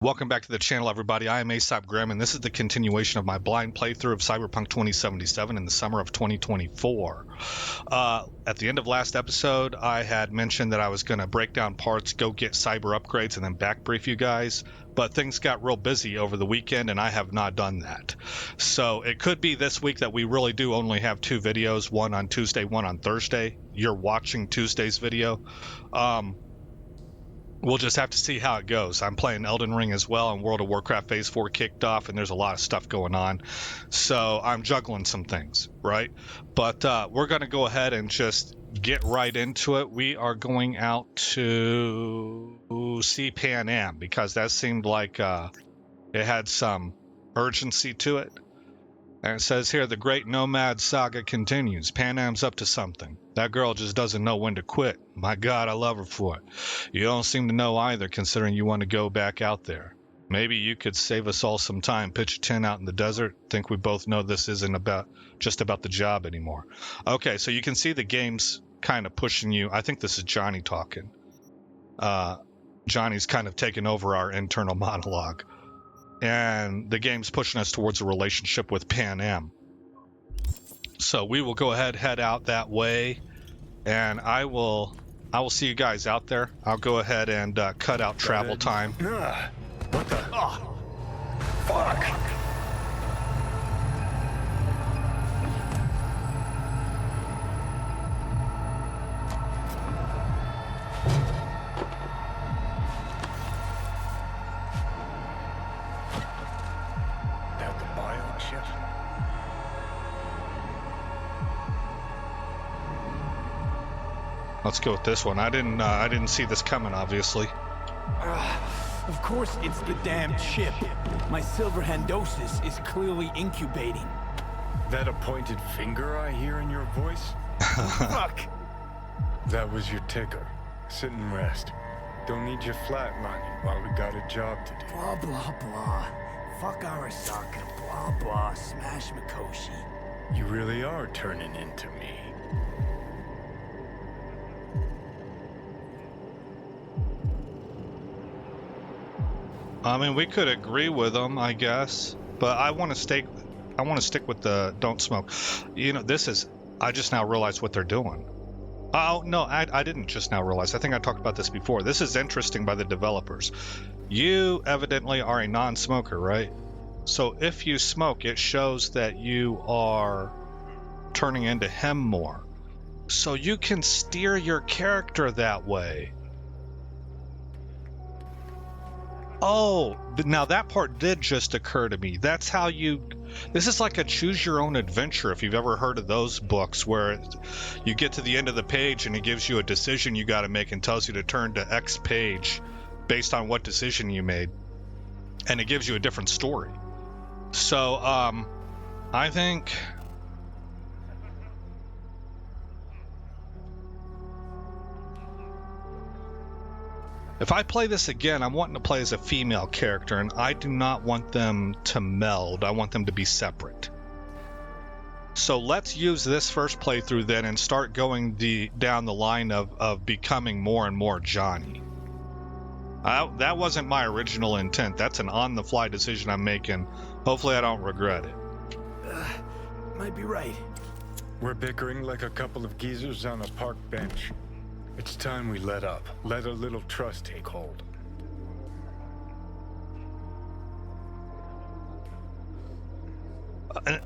Welcome back to the channel, everybody. I am Aesop Grimm, and this is the continuation of my blind playthrough of Cyberpunk 2077 in the summer of 2024. At the end of last episode, I had mentioned that I was going to break down parts, go get cyber upgrades, and then back brief you guys, but things got real busy over the weekend, and I have not done that. So it could be this week that we really do only have two videos, one on Tuesday, one on Thursday. You're watching Tuesday's video. We'll just have to see how it goes. I'm playing Elden Ring as well, and World of Warcraft Phase 4 kicked off, and there's a lot of stuff going on. So I'm juggling some things, right? But we're going to go ahead and just get right into it. We are going out to see Pan Am, because that seemed like it had some urgency to it. And it says here, the Great Nomad Saga continues. Pan Am's up to something. That girl just doesn't know when to quit. My God, I love her for it. You don't seem to know either, considering you want to go back out there. Maybe you could save us all some time, pitch a tent out in the desert. Think we both know this isn't just about the job anymore. Okay, so you can see the game's kind of pushing you. I think this is Johnny talking. Johnny's kind of taking over our internal monologue. And the game's pushing us towards a relationship with Pan Am. So we will go ahead, head out that way, and I will see you guys out there. I'll go ahead and cut out travel time. What the? Oh, fuck. Let's go with this one. I didn't see this coming, obviously. Of course it's the damn chip. My silver handosis is clearly incubating. That a pointed finger I hear in your voice? Fuck! That was your ticker. Sit and rest. Don't need you flatlining while we got a job to do. Blah, blah, blah. Fuck Arasaka. Blah, blah. Smash Mikoshi. You really are turning into me. I mean, we could agree with them, I guess, but I want to stick with the don't smoke. You know, I just now realized what they're doing. Oh, no, I didn't just now realize. I think I talked about this before. This is interesting by the developers. You evidently are a non-smoker, right? So if you smoke, it shows that you are turning into him more. So you can steer your character that way. Oh, now that part did just occur to me. That's how this is like a choose your own adventure, if you've ever heard of those books, where you get to the end of the page and it gives you a decision you got to make and tells you to turn to X page based on what decision you made. And it gives you a different story. So, I think... if I play this again, I'm wanting to play as a female character, and I do not want them to meld. I want them to be separate. So let's use this first playthrough then and start going down the line of becoming more and more Johnny. That wasn't my original intent. That's an on-the-fly decision I'm making. Hopefully I don't regret it. Might be right. We're bickering like a couple of geezers on a park bench. It's time we let up. Let a little trust take hold.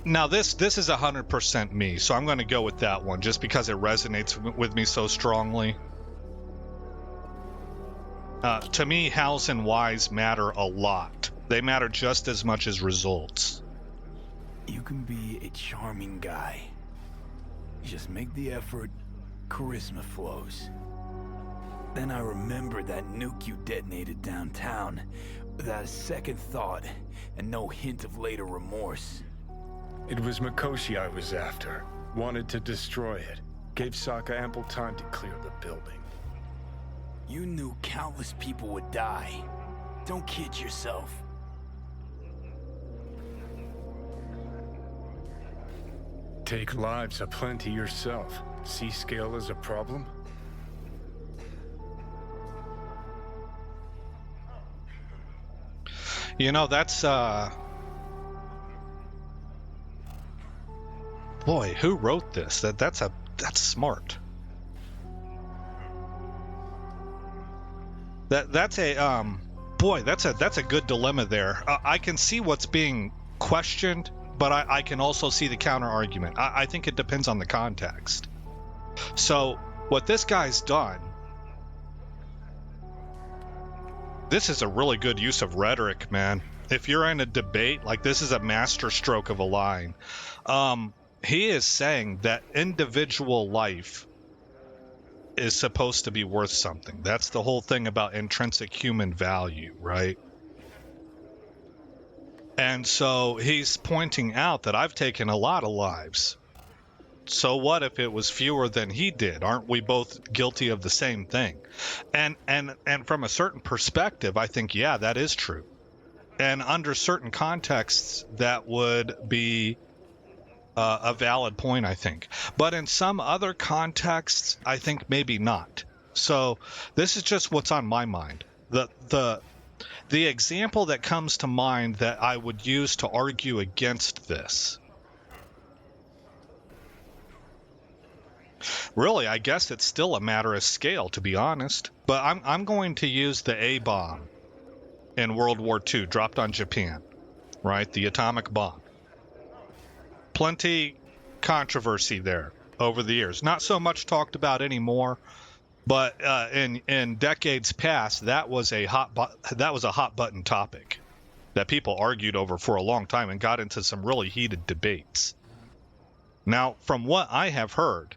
Now this is 100% me, so I'm going to go with that one just because it resonates with me so strongly. To me, hows and whys matter a lot. They matter just as much as results. You can be a charming guy. Just make the effort. Charisma flows. Then I remembered that nuke you detonated downtown, without a second thought, and no hint of later remorse. It was Mikoshi I was after. Wanted to destroy it. Gave Sokka ample time to clear the building. You knew countless people would die. Don't kid yourself. Take lives aplenty yourself. See scale as a problem? That's boy, who wrote this? That's smart. That's a boy, that's a good dilemma there. I can see what's being questioned, but I can also see the counter argument. I think it depends on the context. So what this guy's done, this is a really good use of rhetoric, man. If you're in a debate, like, this is a master stroke of a line. He is saying that individual life is supposed to be worth something. That's the whole thing about intrinsic human value, right? And so he's pointing out that I've taken a lot of lives. So what if it was fewer than he did? Aren't we both guilty of the same thing? And from a certain perspective, I think, yeah, that is true. And under certain contexts, that would be a valid point, I think. But in some other contexts, I think maybe not. So this is just what's on my mind. The example that comes to mind that I would use to argue against this, really, I guess it's still a matter of scale, to be honest. But I'm going to use the A-bomb in World War II, dropped on Japan, right? The atomic bomb. Plenty controversy there over the years. Not so much talked about anymore, but in decades past, that was a hot button topic that people argued over for a long time and got into some really heated debates. Now, from what I have heard,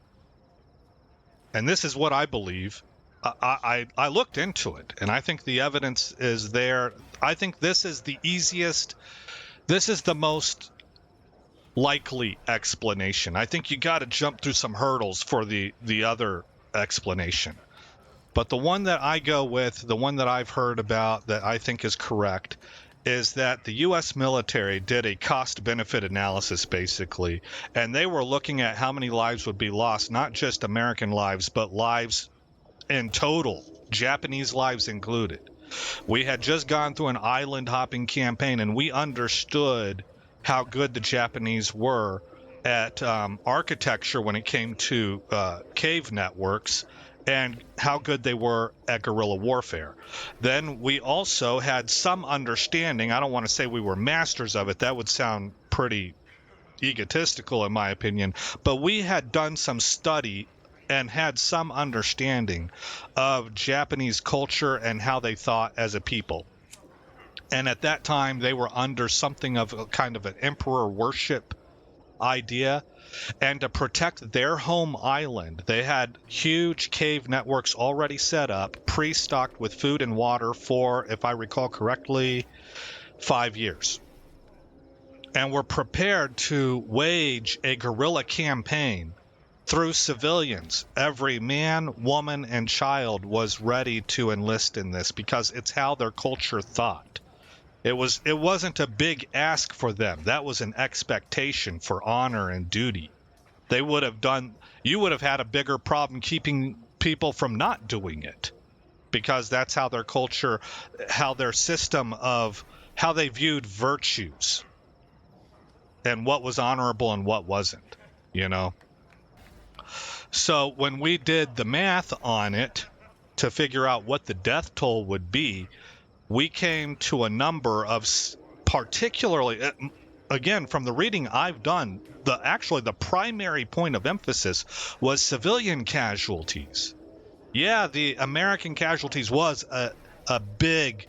and this is what I believe, I looked into it, and I think the evidence is there. I think this is the easiest, this is the most likely explanation. I think you got to jump through some hurdles for the other explanation. But the one that I go with, the one that I've heard about that I think is correct, is that the U.S. military did a cost-benefit analysis, basically, and they were looking at how many lives would be lost, not just American lives, but lives in total, Japanese lives included. We had just gone through an island-hopping campaign, and we understood how good the Japanese were at architecture when it came to cave networks, and how good they were at guerrilla warfare. Then we also had some understanding. I don't want to say we were masters of it. That would sound pretty egotistical in my opinion. But we had done some study and had some understanding of Japanese culture and how they thought as a people. And at that time, they were under something of a kind of an emperor worship idea. And to protect their home island, they had huge cave networks already set up, pre-stocked with food and water for, if I recall correctly, 5 years. And were prepared to wage a guerrilla campaign through civilians. Every man, woman, and child was ready to enlist in this because it's how their culture thought. It wasn't a big ask for them. That was an expectation for honor and duty. You would have had a bigger problem keeping people from not doing it, because that's how their culture, how their system of how they viewed virtues and what was honorable and what wasn't, So when we did the math on it to figure out what the death toll would be, we came to a number of, particularly, again, from the reading I've done, the primary point of emphasis was civilian casualties. Yeah, the American casualties was a big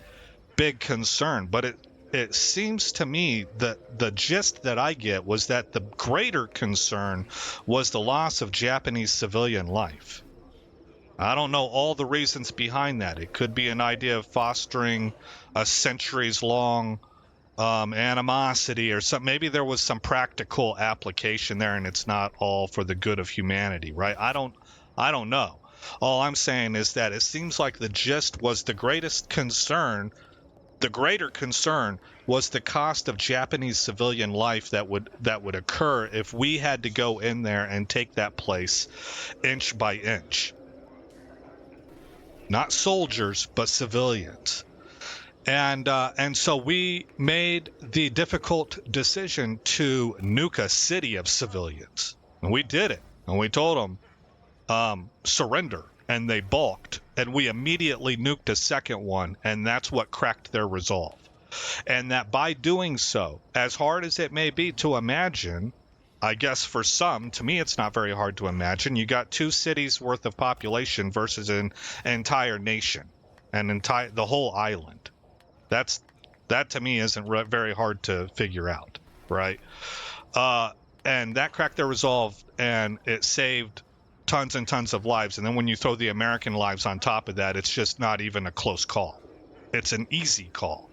concern, but it seems to me that the gist that I get was that the greater concern was the loss of Japanese civilian life. I don't know all the reasons behind that. It could be an idea of fostering a centuries-long animosity or something. Maybe there was some practical application there, and it's not all for the good of humanity, right? I don't know. All I'm saying is that it seems like the gist was the greatest concern. The greater concern was the cost of Japanese civilian life that would occur if we had to go in there and take that place inch by inch. Not soldiers, but civilians. And so we made the difficult decision to nuke a city of civilians, and we did it. And we told them surrender, and they balked. And we immediately nuked a second one, and that's what cracked their resolve. And that by doing so, as hard as it may be to imagine, I guess for some, to me, it's not very hard to imagine. You got 2 cities worth of population versus an entire nation, the whole island. That to me isn't very hard to figure out, right? And that cracked their resolve, and it saved tons and tons of lives. And then when you throw the American lives on top of that, it's just not even a close call. It's an easy call.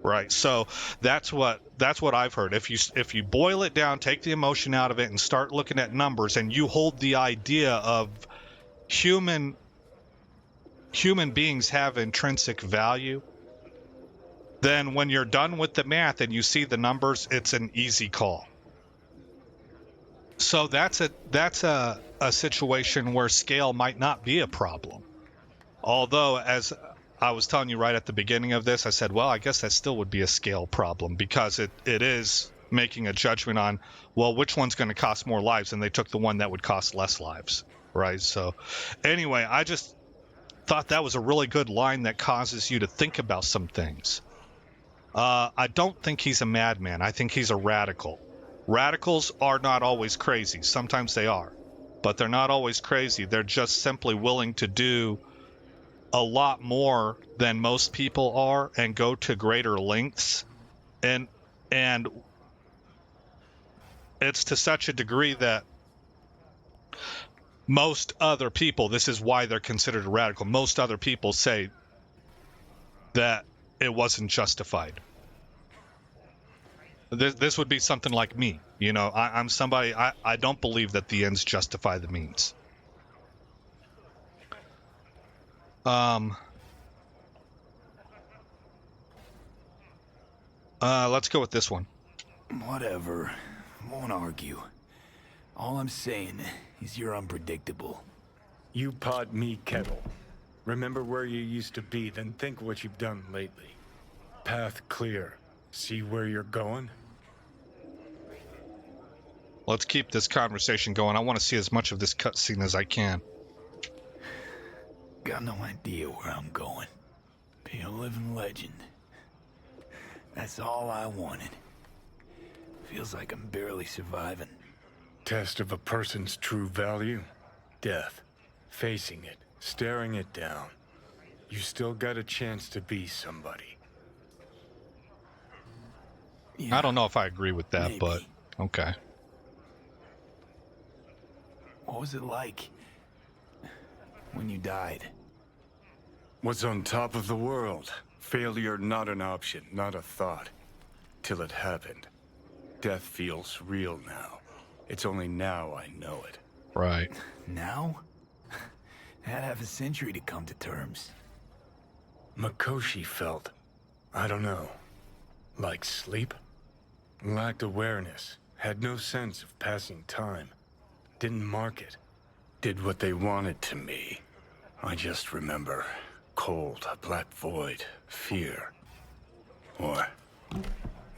Right. So that's what I've heard. If you boil it down, take the emotion out of it, and start looking at numbers, and you hold the idea of human beings have intrinsic value, then when you're done with the math and you see the numbers, it's an easy call. So that's a situation where scale might not be a problem. Although, as I was telling you right at the beginning of this, I said, well, I guess that still would be a scale problem, because it is making a judgment on, well, which one's going to cost more lives, and they took the one that would cost less lives, right? So anyway, I just thought that was a really good line that causes you to think about some things. I don't think he's a madman. I think he's a radical. Radicals are not always crazy. Sometimes they are, but they're not always crazy. They're just simply willing to do a lot more than most people are and go to greater lengths. And it's to such a degree that most other people, this is why they're considered a radical, most other people say that it wasn't justified. This would be something like me. You know, I'm somebody, I don't believe that the ends justify the means. Let's go with this one. Whatever. Won't argue. All I'm saying is you're unpredictable. You pot me kettle. Remember where you used to be, then think what you've done lately. Path clear. See where you're going? Let's keep this conversation going. I want to see as much of this cutscene as I can. Got no idea where I'm going. Be a living legend. That's all I wanted. Feels like I'm barely surviving. Test of a person's true value? Death. Facing it. Staring it down. You still got a chance to be somebody. Yeah, I don't know if I agree with that, maybe. but okay. What was it like when you died? Was on top of the world. Failure not an option, not a thought. Till it happened. Death feels real now. It's only now I know it. Right. Now? Had half a century to come to terms. Makoshi felt, I don't know, like sleep? Lacked awareness, had no sense of passing time. Didn't mark it. Did what they wanted to me. I just remember cold, a black void, fear. Or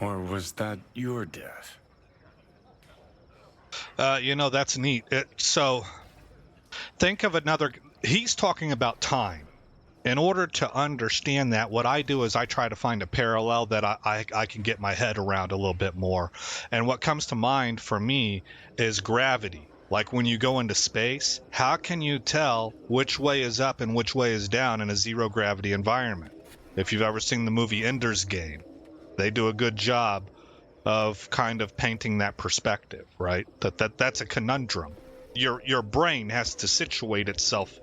was that your death? You know, that's neat. So think of another, he's talking about time. In order to understand that, what I do is I try to find a parallel that I can get my head around a little bit more. And what comes to mind for me is gravity. Like when you go into space, how can you tell which way is up and which way is down in a zero gravity environment? If you've ever seen the movie Ender's Game, they do a good job of kind of painting that perspective, right? That's a conundrum. Your brain has to situate itself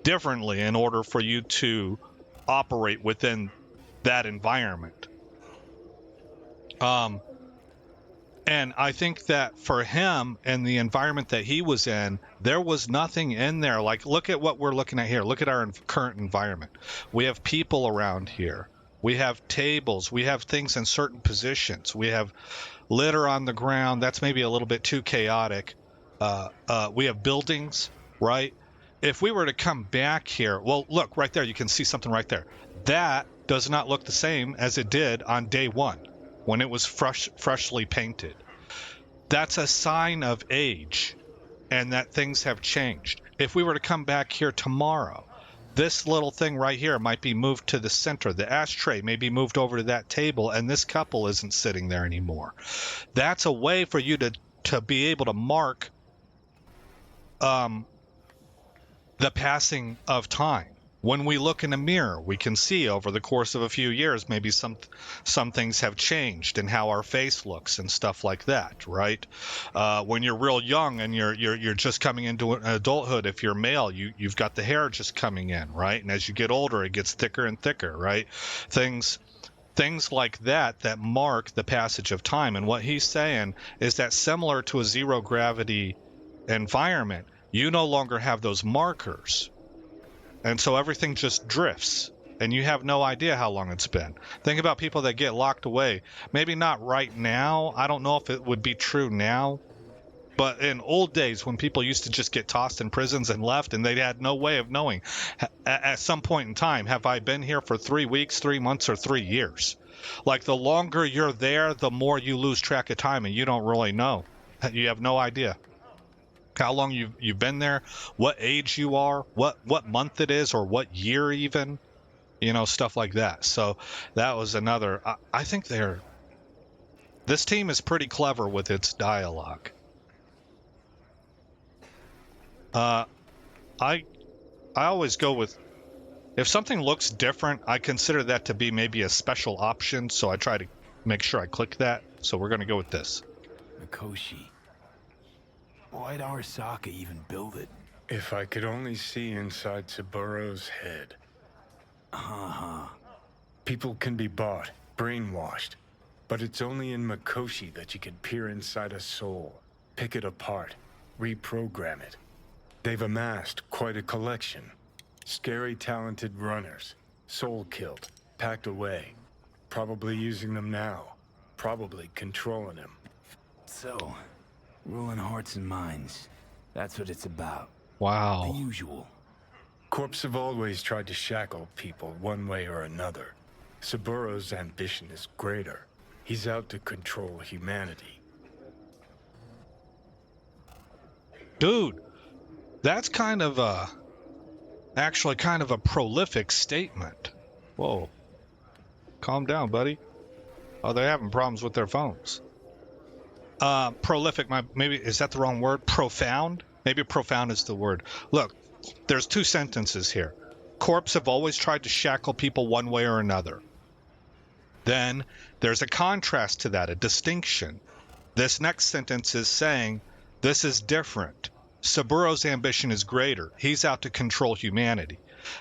differently in order for you to operate within that environment. And I think that for him and the environment that he was in, there was nothing in there. Like, look at what we're looking at here. Look at our current environment. We have people around here. We have tables. We have things in certain positions. We have litter on the ground. That's maybe a little bit too chaotic. We have buildings, right? If we were to come back here, well, look right there. You can see something right there. That does not look the same as it did on day one when it was freshly painted. That's a sign of age and that things have changed. If we were to come back here tomorrow, this little thing right here might be moved to the center. The ashtray may be moved over to that table, and this couple isn't sitting there anymore. That's a way for you to be able to mark the passing of time. When we look in a mirror, we can see over the course of a few years, maybe some things have changed in how our face looks and stuff like that, right? When you're real young and you're just coming into adulthood, if you're male, you've got the hair just coming in, right? And as you get older, it gets thicker and thicker, right? Things like that mark the passage of time. And what he's saying is that similar to a zero gravity environment, you no longer have those markers. And so everything just drifts, and you have no idea how long it's been. Think about people that get locked away. Maybe not right now. I don't know if it would be true now. But in old days, when people used to just get tossed in prisons and left, and they had no way of knowing at some point in time, have I been here for 3 weeks, 3 months, or 3 years? Like, the longer you're there, the more you lose track of time, and you don't really know. You have no idea how long you've been there, what age you are, what month it is, or what year even, stuff like that. So that was another. I think this team is pretty clever with its dialogue. I always go with, if something looks different, I consider that to be maybe a special option, so I try to make sure I click that. So we're going to go with this. Mikoshi. Why'd Arasaka even build it? If I could only see inside Saburo's head. People can be bought, brainwashed, but it's only in Mikoshi that you can peer inside a soul, pick it apart, reprogram it. They've amassed quite a collection. Scary talented runners, soul-killed, packed away, probably using them now, probably controlling them. So, ruling hearts and minds. That's what it's about. Wow. The usual. Corps have always tried to shackle people one way or another. Saburo's ambition is greater. He's out to control humanity. Dude, that's actually kind of a prolific statement. Whoa. Calm down, buddy. Oh, they're having problems with their phones. Prolific, maybe, is that the wrong word? Profound? Maybe profound is the word. Look, there's 2 sentences here. Corps have always tried to shackle people one way or another. Then there's a contrast to that, a distinction. This next sentence is saying, this is different. Saburo's ambition is greater. He's out to control humanity.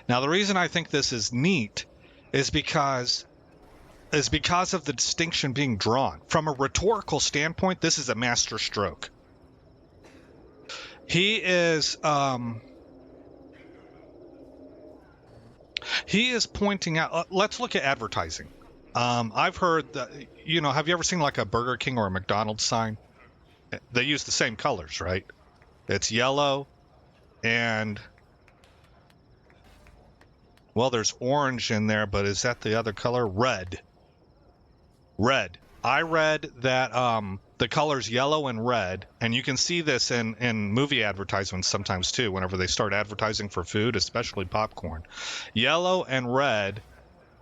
Now, the reason I think this is neat is because of the distinction being drawn. From a rhetorical standpoint, this is a master stroke. He is pointing out, let's look at advertising. I've heard that, have you ever seen like a Burger King or a McDonald's sign? They use the same colors, right? It's yellow and, well, there's orange in there, but is that the other color? Red. I read that the colors yellow and red, and you can see this in movie advertisements sometimes too, whenever they start advertising for food, especially popcorn. Yellow and red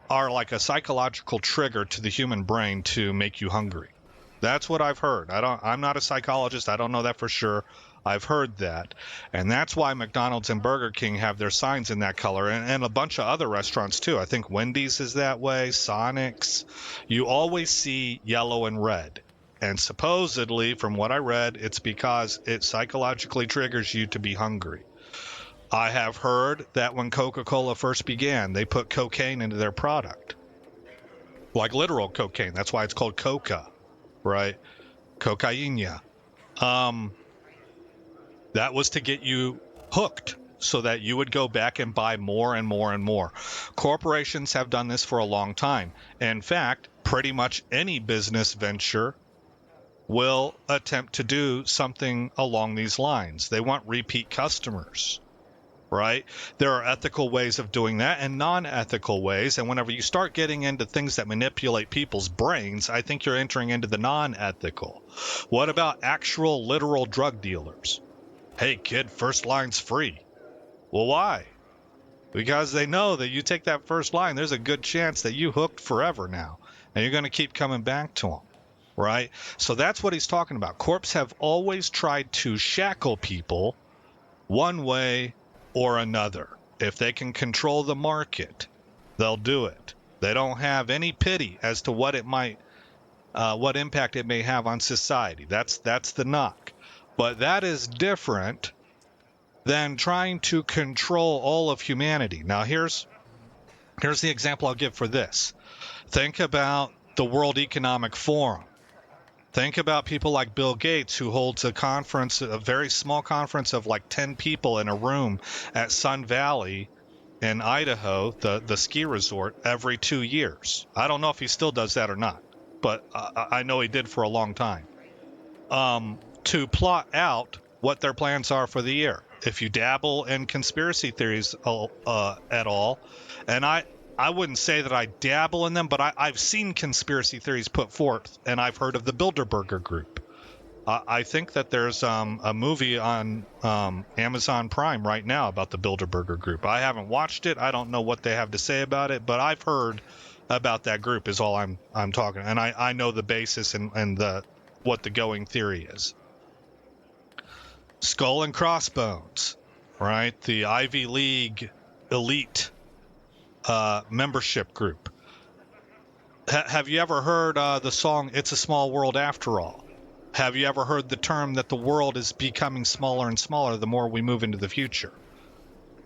are like a psychological trigger to the human brain to make you hungry. That's what I've heard. I'm not a psychologist. I don't know that for sure. I've heard that. And that's why McDonald's and Burger King have their signs in that color, and a bunch of other restaurants too. I think Wendy's is that way, Sonic's. You always see yellow and red. And supposedly, from what I read, it's because it psychologically triggers you to be hungry. I have heard that when Coca-Cola first began, they put cocaine into their product. Like literal cocaine. That's why it's called Coca, right? Cocaína. That was to get you hooked so that you would go back and buy more and more and more. Corporations have done this for a long time. In fact, pretty much any business venture will attempt to do something along these lines. They want repeat customers, right? There are ethical ways of doing that and non-ethical ways. And whenever you start getting into things that manipulate people's brains, I think you're entering into the non-ethical. What about actual literal drug dealers? Hey, kid, first line's free. Well, why? Because they know that you take that first line, there's a good chance that you hooked forever now, and you're going to keep coming back to them, right? So that's what he's talking about. Corps have always tried to shackle people one way or another. If they can control the market, they'll do it. They don't have any pity as to what it might, what impact it may have on society. That's the knock. But that is different than trying to control all of humanity. Now, here's the example I'll give for this. Think about the World Economic Forum. Think about people like Bill Gates, who holds a conference, a very small conference of like 10 people in a room at Sun Valley in Idaho, the ski resort, every 2 years. I don't know if he still does that or not, but I know he did for a long time. To plot out what their plans are for the year. If you dabble in conspiracy theories at all, and I wouldn't say that I dabble in them, but I've seen conspiracy theories put forth, and I've heard of the Bilderberger Group. I think that there's a movie on Amazon Prime right now about the Bilderberger Group. I haven't watched it. I don't know what they have to say about it, but I've heard about that group is all I'm talking. And I know the basis and what the going theory is. Skull and Crossbones, right? The Ivy League elite membership group. Have you ever heard the song "It's a Small World After All"? Have you ever heard the term that the world is becoming smaller and smaller the more we move into the future?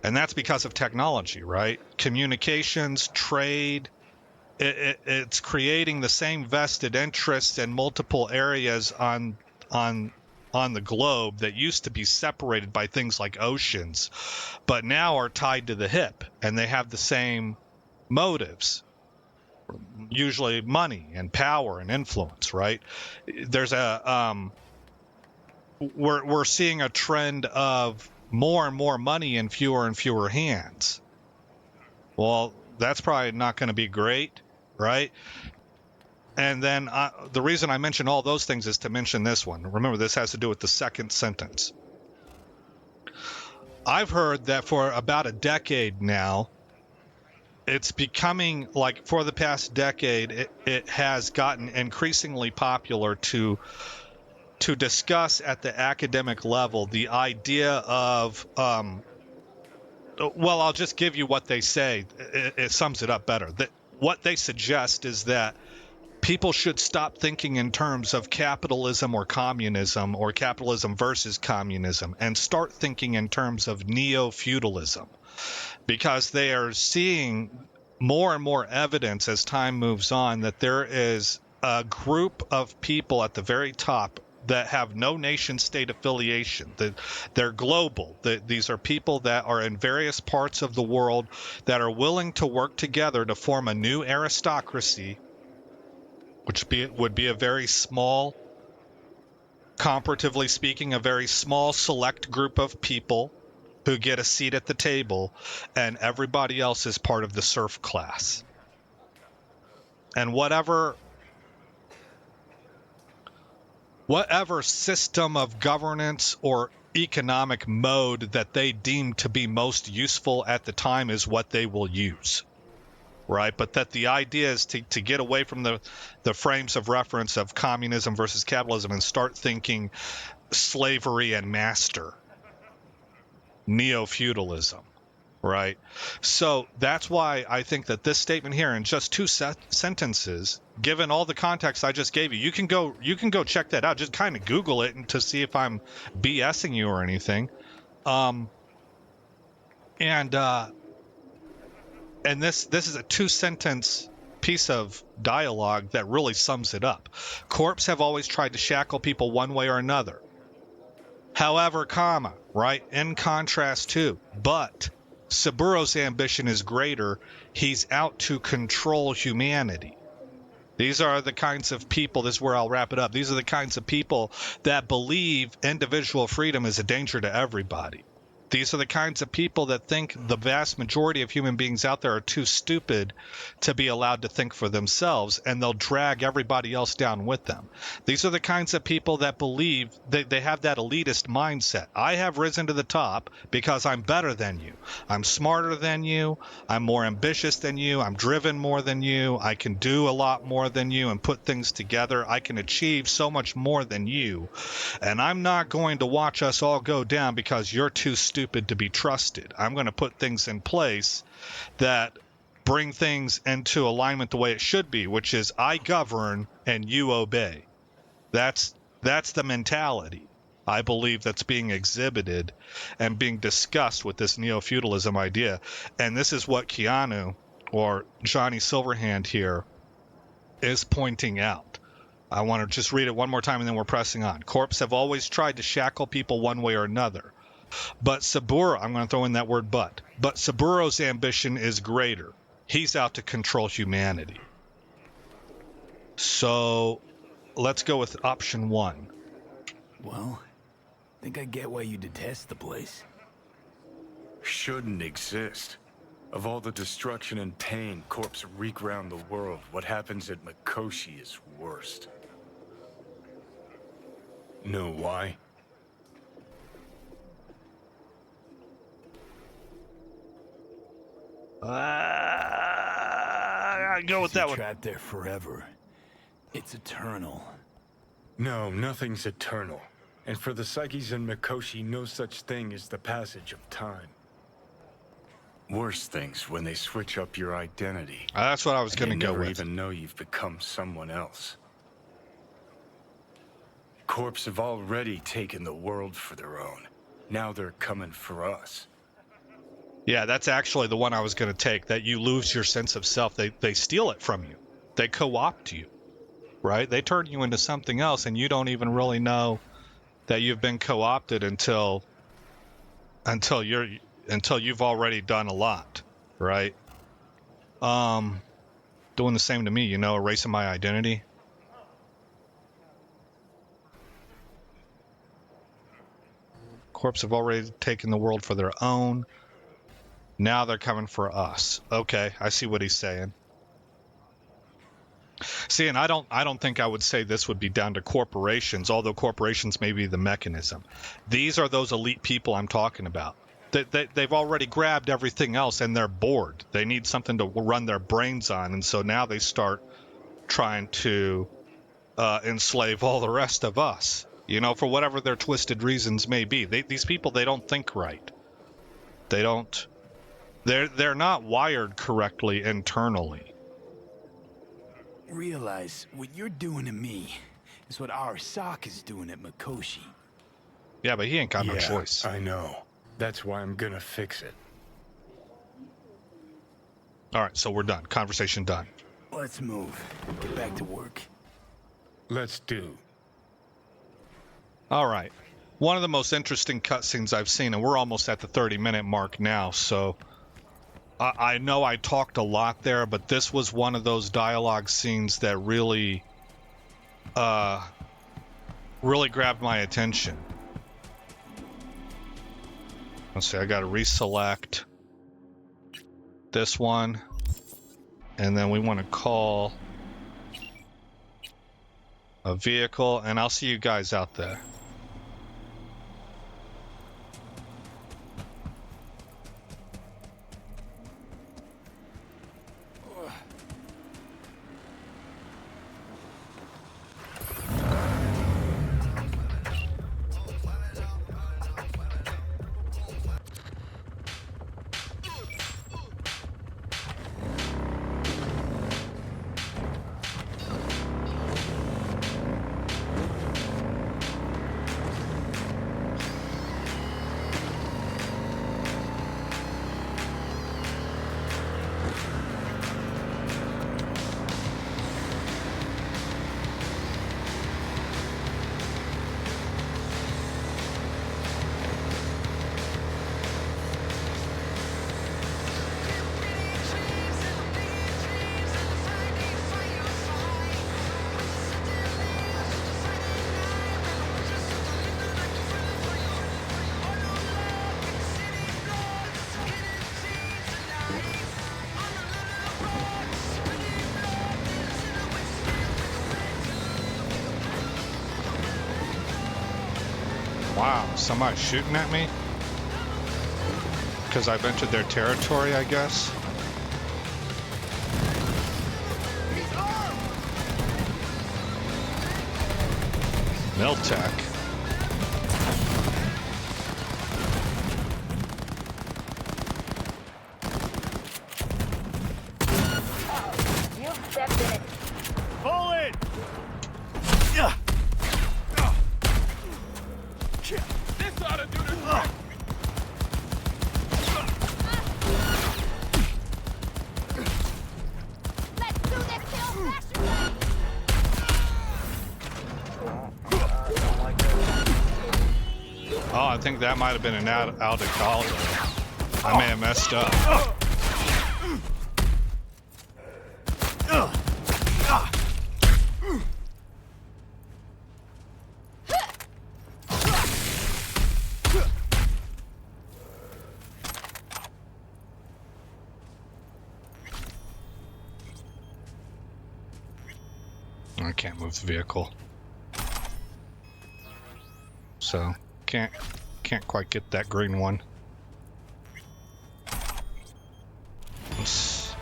And that's because of technology, right? Communications, trade, it's creating the same vested interests in multiple areas on the globe that used to be separated by things like oceans, but now are tied to the hip, and they have the same motives. Usually money and power and influence, right? There's we're seeing a trend of more and more money in fewer and fewer hands. Well, that's probably not going to be great, right? And then the reason I mention all those things is to mention this one. Remember, this has to do with the second sentence. I've heard that for about a decade now, it's becoming like for the past decade, it has gotten increasingly popular to discuss at the academic level the idea of, well, I'll just give you what they say. It sums it up better. That what they suggest is that people should stop thinking in terms of capitalism or capitalism versus communism, and start thinking in terms of neo-feudalism, because they are seeing more and more evidence as time moves on that there is a group of people at the very top that have no nation state affiliation, that they're global, that these are people that are in various parts of the world that are willing to work together to form a new aristocracy, which would be a very small, comparatively speaking, a very small select group of people who get a seat at the table, and everybody else is part of the serf class. And whatever system of governance or economic mode that they deem to be most useful at the time is what they will use. Right, but that the idea is to get away from the frames of reference of communism versus capitalism and start thinking slavery and master, neo-feudalism, right? So that's why I think that this statement here in just two sentences, given all the context I just gave you, you can go check that out. Just kind of Google it and to see if I'm BSing you or anything. And this is a 2-sentence piece of dialogue that really sums it up. Corps have always tried to shackle people one way or another. However, right? In contrast to, but Saburo's ambition is greater. He's out to control humanity. These are the kinds of people, this is where I'll wrap it up. These are the kinds of people that believe individual freedom is a danger to everybody. These are the kinds of people that think the vast majority of human beings out there are too stupid to be allowed to think for themselves, and they'll drag everybody else down with them. These are the kinds of people that believe they have that elitist mindset. I have risen to the top because I'm better than you. I'm smarter than you. I'm more ambitious than you. I'm driven more than you. I can do a lot more than you and put things together. I can achieve so much more than you. And I'm not going to watch us all go down because you're too stupid to be trusted. I'm going to put things in place that bring things into alignment the way it should be, which is I govern and you obey. That's the mentality I believe that's being exhibited and being discussed with this neo-feudalism idea. And this is what Keanu, or Johnny Silverhand here, is pointing out. I want to just read it one more time and then we're pressing on. Corps have always tried to shackle people one way or another. But Saburo, I'm going to throw in that word but Saburo's ambition is greater. He's out to control humanity. So let's go with option 1. Well, I think I get why you detest the place. Shouldn't exist. Of all the destruction and pain corpse wreak round the world, what happens at Mikoshi is worst. Know why? I go with that one. Trapped there forever. It's eternal. No, nothing's eternal. And for the psyches in Mikoshi, no such thing as the passage of time. Worse things when they switch up your identity. That's what I was going to go with. You never even know you've become someone else. Corps have already taken the world for their own. Now they're coming for us. Yeah, that's actually the one I was going to take, that you lose your sense of self. They steal it from you. They co-opt you, right? They turn you into something else, and you don't even really know that you've been co-opted until you've already done a lot, right? Doing the same to me, erasing my identity. Corps have already taken the world for their own. Now they're coming for us. Okay, I see what he's saying. See, and I don't think I would say this would be down to corporations, although corporations may be the mechanism. These are those elite people I'm talking about. They've already grabbed everything else and they're bored. They need something to run their brains on, and so now they start trying to enslave all the rest of us, for whatever their twisted reasons may be. These people, they don't think right. They're not wired correctly internally. Realize what you're doing to me is what Arasaka's doing at Mikoshi. Yeah, but he ain't got no choice. I know. That's why I'm gonna fix it. All right, so we're done. Conversation done. Let's move. Get back to work. Let's do. All right. One of the most interesting cutscenes I've seen, and we're almost at the 30-minute mark now, so I know I talked a lot there, but this was one of those dialogue scenes that really grabbed my attention. Let's see, I got to reselect this one, and then we want to call a vehicle, and I'll see you guys out there. Wow, somebody's shooting at me? Because I've entered their territory, I guess. Miltech. You've stepped in it. Pull it! This ought to do the trick. Let's do this kill fashion. Oh, I think that might have been an Aldecaldo. I may have messed up. I can't move the vehicle. So, can't quite get that green one. Let's...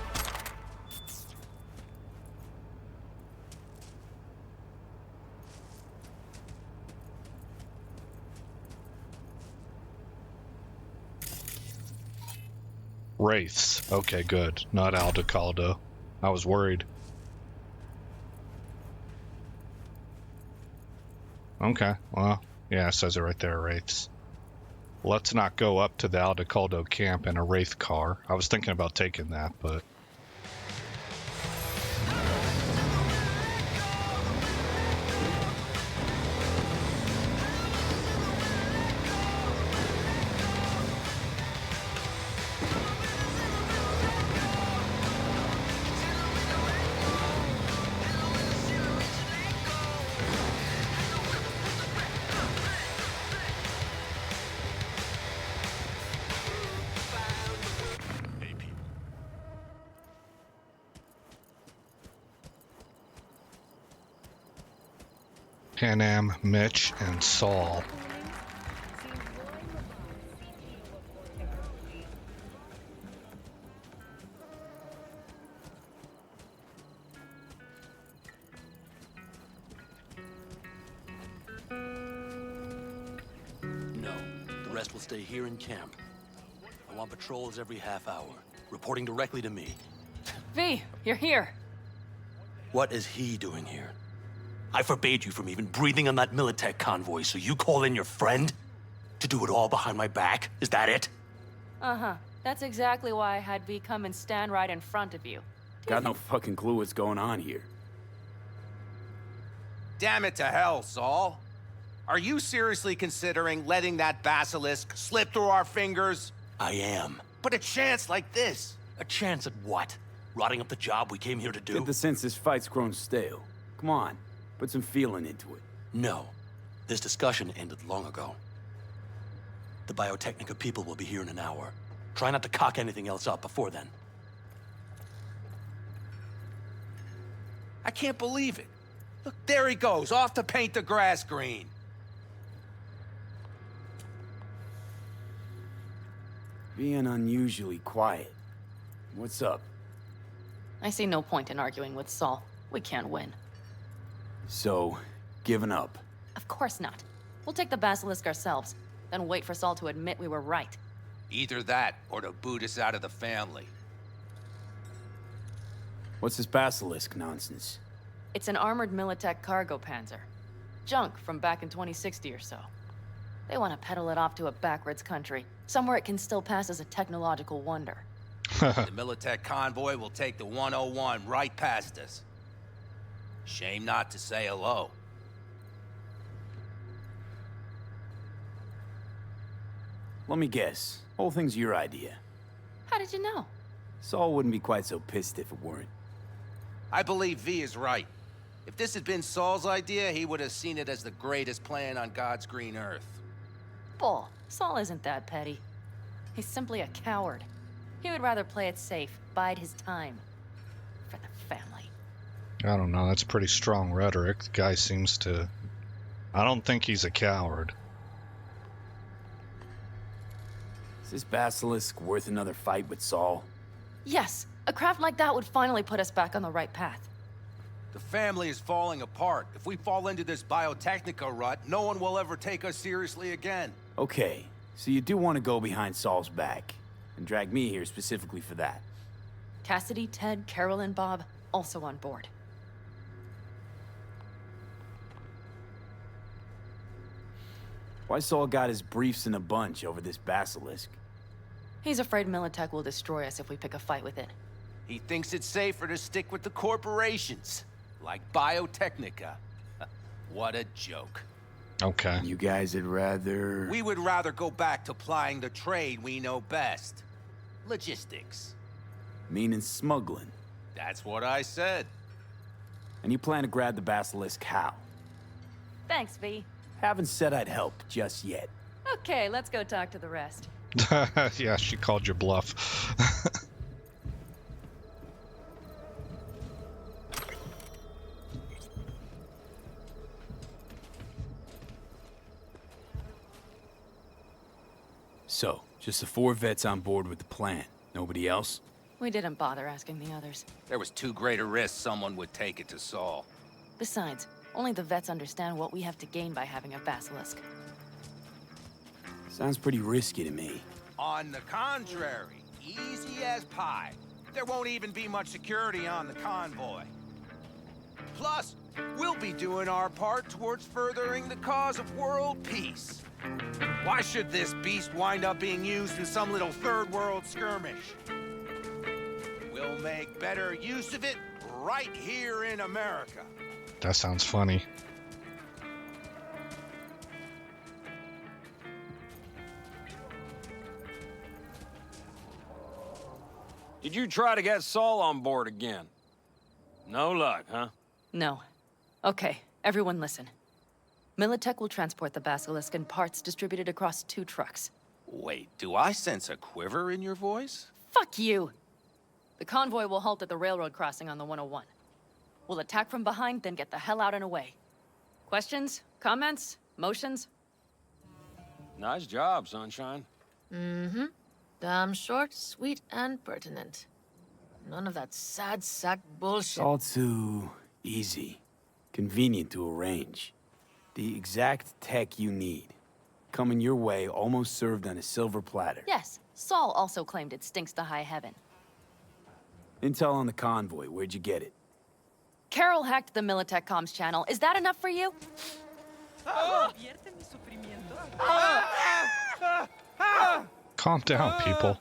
Wraiths. Okay, good. Not Aldecaldo. I was worried. Okay, well, yeah, it says it right there, Wraiths. Let's not go up to the Aldecaldo camp in a Wraith car. I was thinking about taking that, but... Panam, Mitch, and Saul. No, the rest will stay here in camp. I want patrols every half hour, reporting directly to me. V, you're here. What is he doing here? I forbade you from even breathing on that Militech convoy, so you call in your friend? To do it all behind my back? Is that it? Uh-huh. That's exactly why I had V come and stand right in front of you. Got no fucking clue what's going on here. Damn it to hell, Saul. Are you seriously considering letting that basilisk slip through our fingers? I am. But a chance like this. A chance at what? Rotting up the job we came here to do? Get the sense this fight's grown stale. Come on, put some feeling into it. No. This discussion ended long ago. The Biotechnica people will be here in an hour. Try not to cock anything else up before then. I can't believe it. Look, there he goes, off to paint the grass green. Being unusually quiet. What's up? I see no point in arguing with Saul. We can't win. So, giving up. Of course not. We'll take the basilisk ourselves, then wait for Saul to admit we were right. Either that, or to boot us out of the family. What's this basilisk nonsense? It's an armored Militech cargo panzer. Junk from back in 2060 or so. They want to peddle it off to a backwards country, somewhere it can still pass as a technological wonder. The Militech convoy will take the 101 right past us. Shame not to say hello. Let me guess. Whole thing's your idea. How did you know? Saul wouldn't be quite so pissed if it weren't. I believe V is right. If this had been Saul's idea, he would have seen it as the greatest plan on God's green earth. Bull. Saul isn't that petty. He's simply a coward. He would rather play it safe, bide his time. For the family. I don't know, that's pretty strong rhetoric. The guy seems to... I don't think he's a coward. Is this basilisk worth another fight with Saul? Yes, a craft like that would finally put us back on the right path. The family is falling apart. If we fall into this biotechnica rut, no one will ever take us seriously again. Okay, so you do want to go behind Saul's back, and drag me here specifically for that. Cassidy, Ted, Carol, and Bob also on board. Why Saul got his briefs in a bunch over this basilisk? He's afraid Militech will destroy us if we pick a fight with it. He thinks it's safer to stick with the corporations, like Biotechnica. What a joke. Okay. You guys would rather... We would rather go back to plying the trade we know best. Logistics. Meaning smuggling. That's what I said. And you plan to grab the basilisk how? Thanks, V. Haven't said I'd help just yet. Okay, let's go talk to the rest. Yeah, she called your bluff. So, just the 4 vets on board with the plan. Nobody else? We didn't bother asking the others. There was too great a risk someone would take it to Saul. Besides, only the vets understand what we have to gain by having a basilisk. Sounds pretty risky to me. On the contrary, easy as pie. There won't even be much security on the convoy. Plus, we'll be doing our part towards furthering the cause of world peace. Why should this beast wind up being used in some little third world skirmish? We'll make better use of it right here in America. That sounds funny. Did you try to get Saul on board again? No luck, huh? No. Okay, everyone listen. Militech will transport the basilisk in parts distributed across 2 trucks. Wait, do I sense a quiver in your voice? Fuck you! The convoy will halt at the railroad crossing on the 101. We'll attack from behind, then get the hell out and away. Questions? Comments? Motions? Nice job, Sunshine. Mm-hmm. Damn short, sweet, and pertinent. None of that sad sack bullshit. All too easy. Convenient to arrange. The exact tech you need. Coming your way, almost served on a silver platter. Yes, Saul also claimed it stinks to high heaven. Intel on the convoy, where'd you get it? Carol hacked the Militech comms channel. Is that enough for you? Calm down, people.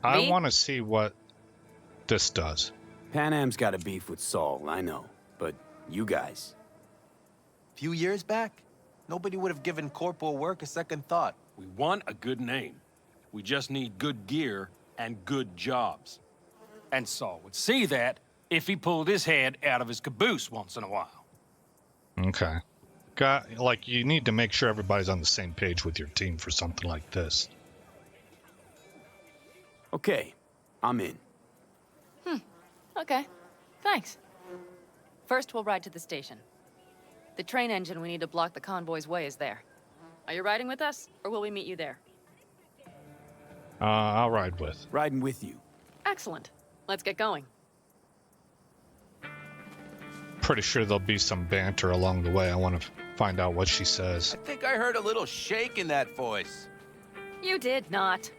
I Me? want to see what this does. Pan Am's got a beef with Saul, I know. But you guys... Few years back, nobody would have given corporal work a second thought. We want a good name. We just need good gear and good jobs. And Saul would see that if he pulled his head out of his caboose once in a while. Okay. Like, you need to make sure everybody's on the same page with your team for something like this. Okay, I'm in. Okay, thanks. First, we'll ride to the station. The train engine we need to block the convoy's way is there. Are you riding with us, or will we meet you there? I'll ride with. Riding with you. Excellent. Let's get going. Pretty sure there'll be some banter along the way. I want to find out what she says. I think I heard a little shake in that voice. You did not.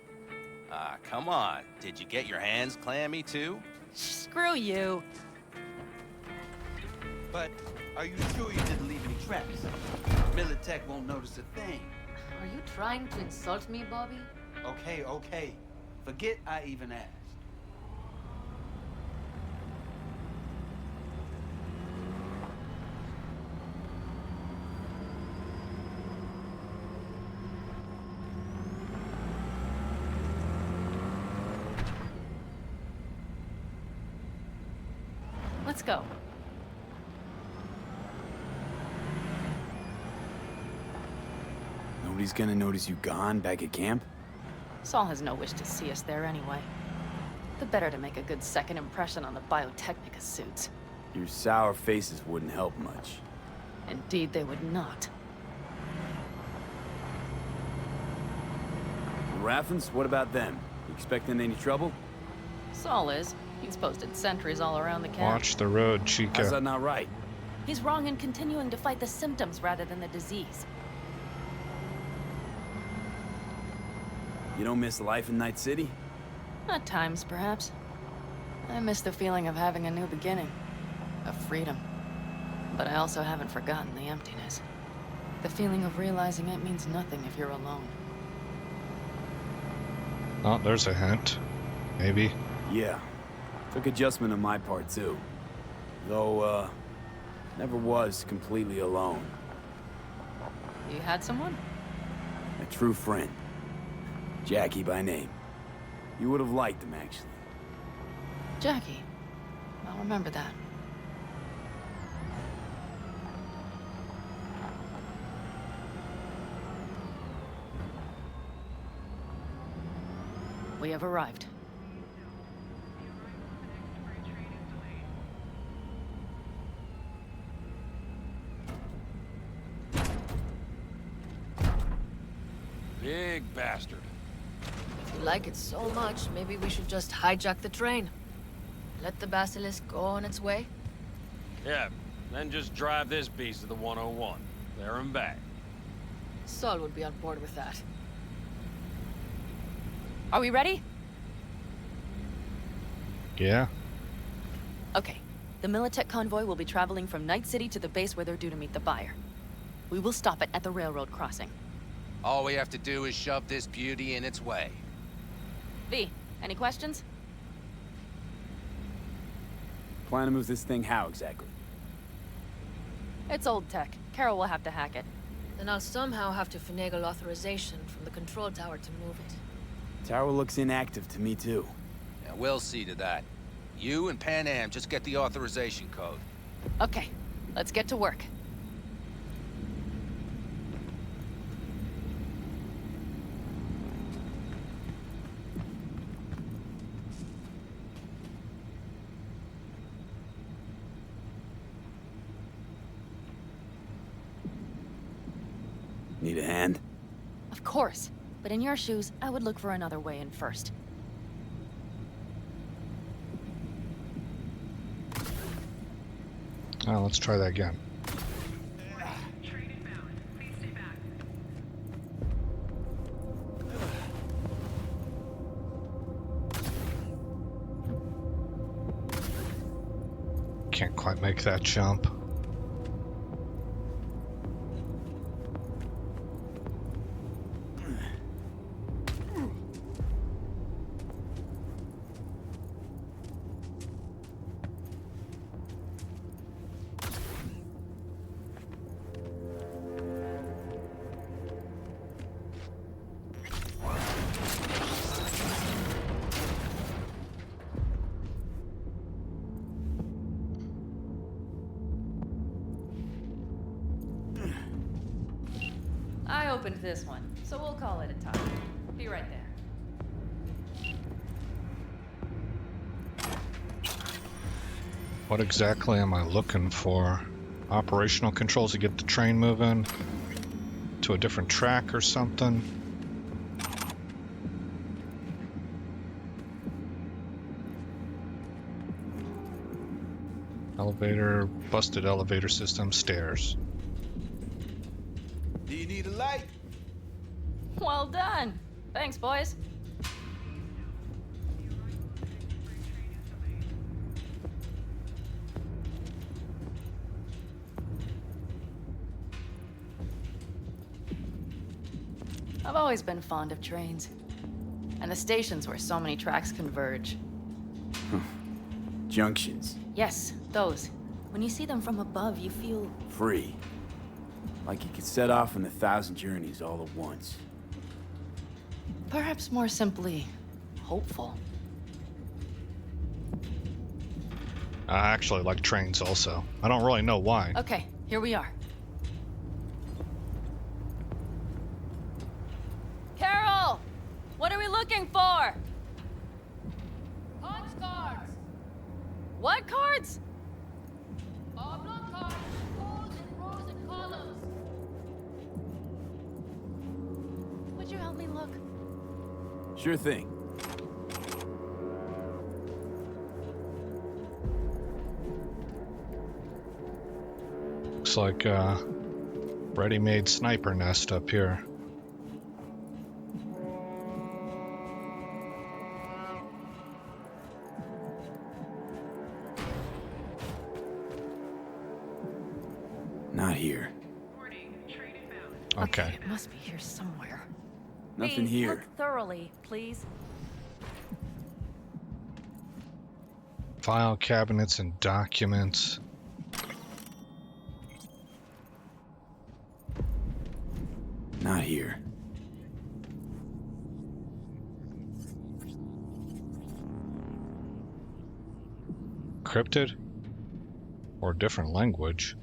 Ah, come on. Did you get your hands clammy too? Screw you. But are you sure you didn't leave any traps? Militech won't notice a thing. Are you trying to insult me, Bobby? Okay. Forget I even asked. Let's go. Nobody's gonna notice you gone back at camp? Saul has no wish to see us there anyway. The better to make a good second impression on the Biotechnica suits. Your sour faces wouldn't help much. Indeed, they would not. Raffens, what about them? You expecting any trouble? Saul is. He's posted sentries all around the camp. Watch the road, How's Chica. that not right? He's wrong in continuing to fight the symptoms rather than the disease. You don't miss life in Night City? At times, perhaps. I miss the feeling of having a new beginning. Of freedom. But I also haven't forgotten the emptiness. The feeling of realizing it means nothing if you're alone. Oh, there's a hint. Maybe. Yeah. Took adjustment on my part, too. Though, never was completely alone. You had someone? A true friend. Jackie by name. You would have liked him, actually. Jackie. I'll remember that. We have arrived. Big bastard. If you like it so much, maybe we should just hijack the train. Let the basilisk go on its way. Yeah, then just drive this beast to the 101. There and back. Saul would be on board with that. Are we ready? Yeah. Okay. The Militech convoy will be traveling from Night City to the base where they're due to meet the buyer. We will stop it at the railroad crossing. All we have to do is shove this beauty in its way. V, any questions? Plan to move this thing how, exactly? It's old tech. Carol will have to hack it. Then I'll somehow have to finagle authorization from the control tower to move it. Tower looks inactive to me, too. Yeah, we'll see to that. You and Pan Am just get the authorization code. Okay, let's get to work. Need a hand? Of course, but in your shoes, I would look for another way in first. Oh, let's try that again. Can't quite make that jump. I opened this one, so we'll call it a tie. Be right there. What exactly am I looking for? Operational controls to get the train moving to a different track or something? Elevator, busted elevator system, stairs. Do you need a light? Well done. Thanks, boys. I've always been fond of trains. And the stations where so many tracks converge. Junctions. Yes, those. When you see them from above, you feel... Free. Like you could set off on 1,000 journeys all at once. perhaps more simply, hopeful. I actually like trains also. I don't really know why. Okay, here we are. Carol! What are we looking for? Punch cards! What cards? Oblong cards, rows and rows help me look? Sure thing. Looks like a ready-made sniper nest up here. Not here. Okay. It must be here somewhere. Nothing V, here. Look thoroughly, please. File cabinets and documents. Not here. Cryptid? Or different language?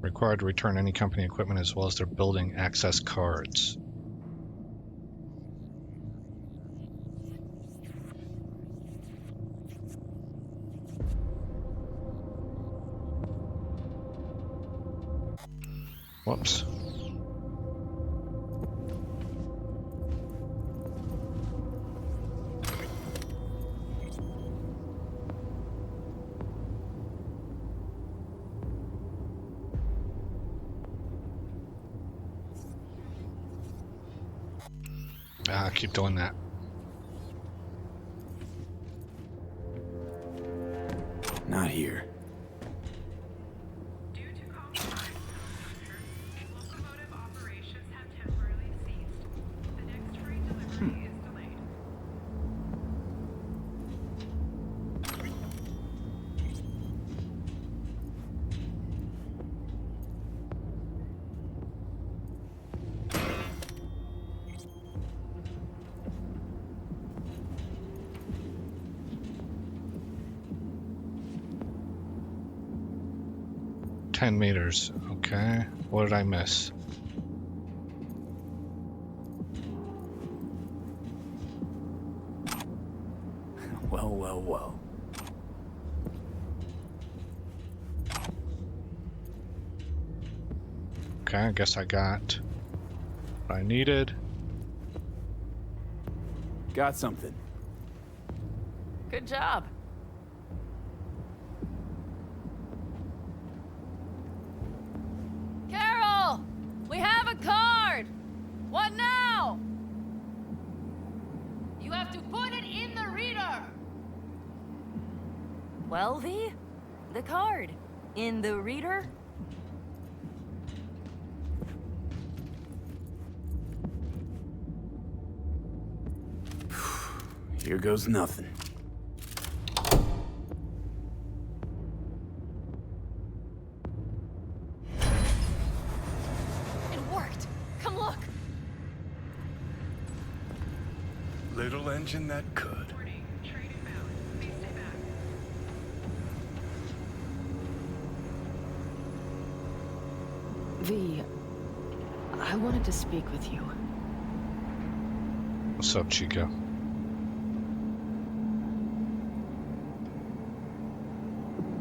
Required to return any company equipment as well as their building access cards. Whoops. Keep doing that. Not here. Due to compromise, locomotive operations have temporarily ceased. The next freight delivery is delayed. $10 meters. Okay. What did I miss? Well, well, well. Okay, I guess I got what I needed. Got something. Good job. Carol! We have a card! What now? You have to put it in the reader. Well, V? The card. In the reader? Here goes nothing. It worked. Come look. Little engine that could. Warning, train inbound. Please stay back. V, I wanted to speak with you. What's up, Chico?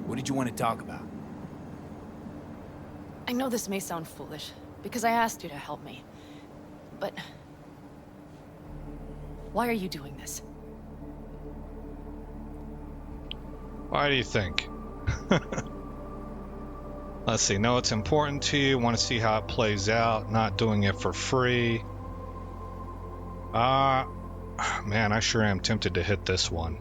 What did you want to talk about? I know this may sound foolish, because I asked you to help me. But... why are you doing this? Why do you think? Let's see. No, it's important to you. Want to see how it plays out. Not doing it for free. Man, I sure am tempted to hit this one.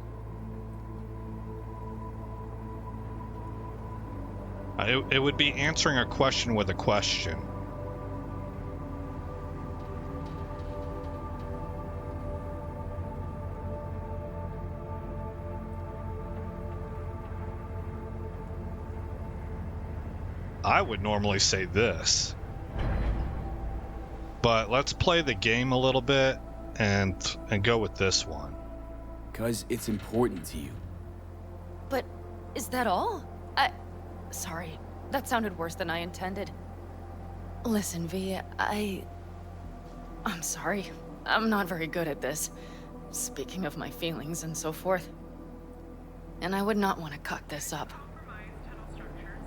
It would be answering a question with a question. I would normally say this. But let's play the game a little bit and go with this one. 'Cause it's important to you. But is that all? Sorry, that sounded worse than I intended. Listen, V, I'm sorry. I'm not very good at this. Speaking of my feelings and so forth. And I would not want to cut this up. Compromised tunnel structures.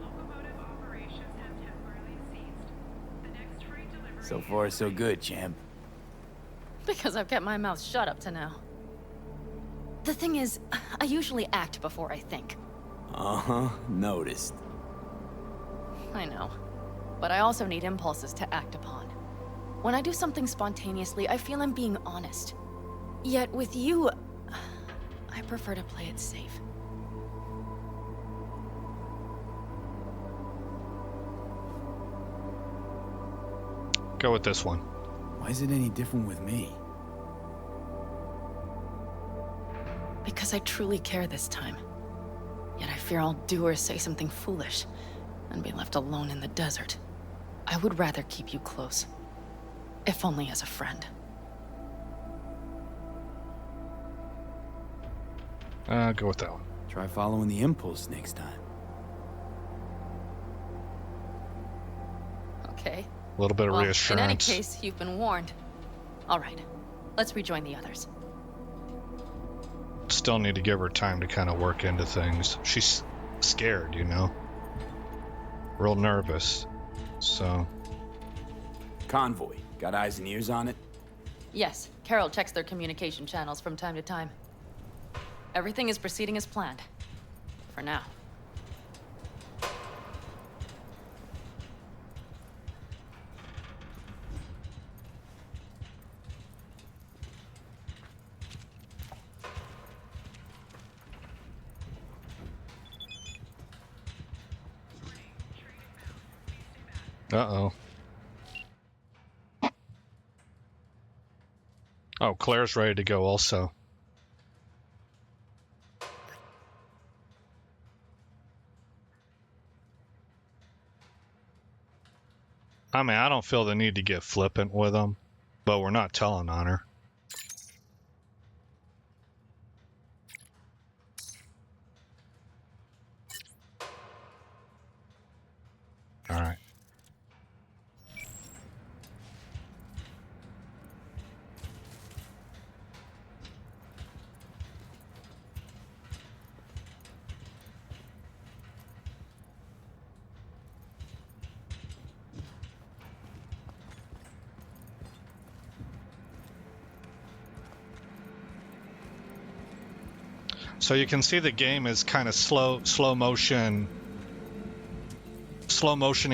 Locomotive operations have temporarily ceased. The next freight delivery So far, so good, champ. Because I've kept my mouth shut up to now. The thing is, I usually act before I think. Uh-huh, noticed. I know. But I also need impulses to act upon. When I do something spontaneously, I feel I'm being honest. Yet with you, I prefer to play it safe. Go with this one. Why is it any different with me? Because I truly care this time. Yet I fear I'll do or say something foolish and be left alone in the desert. I would rather keep you close. If only as a friend. Go with that one. Try following the impulse next time. Okay. A little bit of Well, reassurance. in any case, you've been warned. All right. Let's rejoin the others. Still need to give her time to kind of work into things. She's scared, you know. Real nervous. So. Convoy. Got eyes and ears on it? Yes, Carol checks their communication channels from time to time. Everything is proceeding as planned. For now. Uh-oh. Oh, Claire's ready to go also. I mean, I don't feel the need to get flippant with them, but we're not telling on her. All right. So you can see the game is kind of slow motioning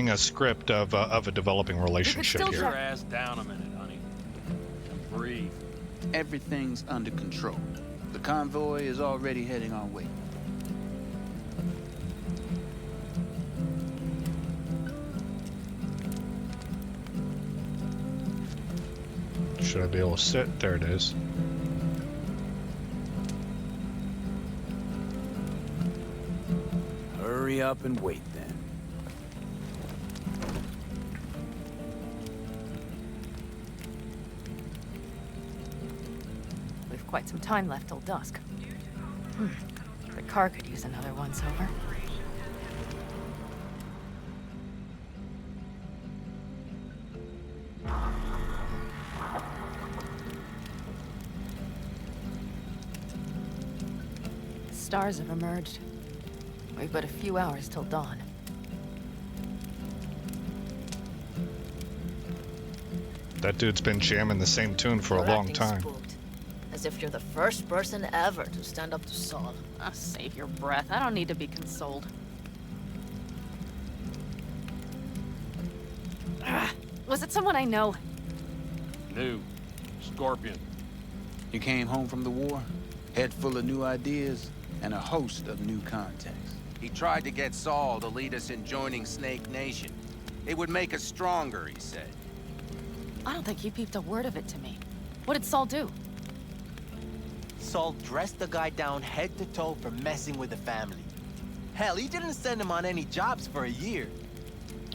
a script of a developing relationship Put here. your ass down a minute, honey. And breathe. Everything's under control. The convoy is already heading our way. Should I be able to sit? There it is. Hurry up and wait then. We've quite some time left till dusk. The car could use another once-over. Stars have emerged. We've but a few hours till dawn. That dude's been jamming the same tune for a You're long acting time. spooked, as if you're the first person ever to stand up to Saul. Ah, save your breath. I don't need to be consoled. Was it someone I know? New. Scorpion. You came home from the war, head full of new ideas, and a host of new contacts. He tried to get Saul to lead us in joining Snake Nation. It would make us stronger, he said. I don't think he peeped a word of it to me. What did Saul do? Saul dressed the guy down head to toe for messing with the family. Hell, he didn't send him on any jobs for a year.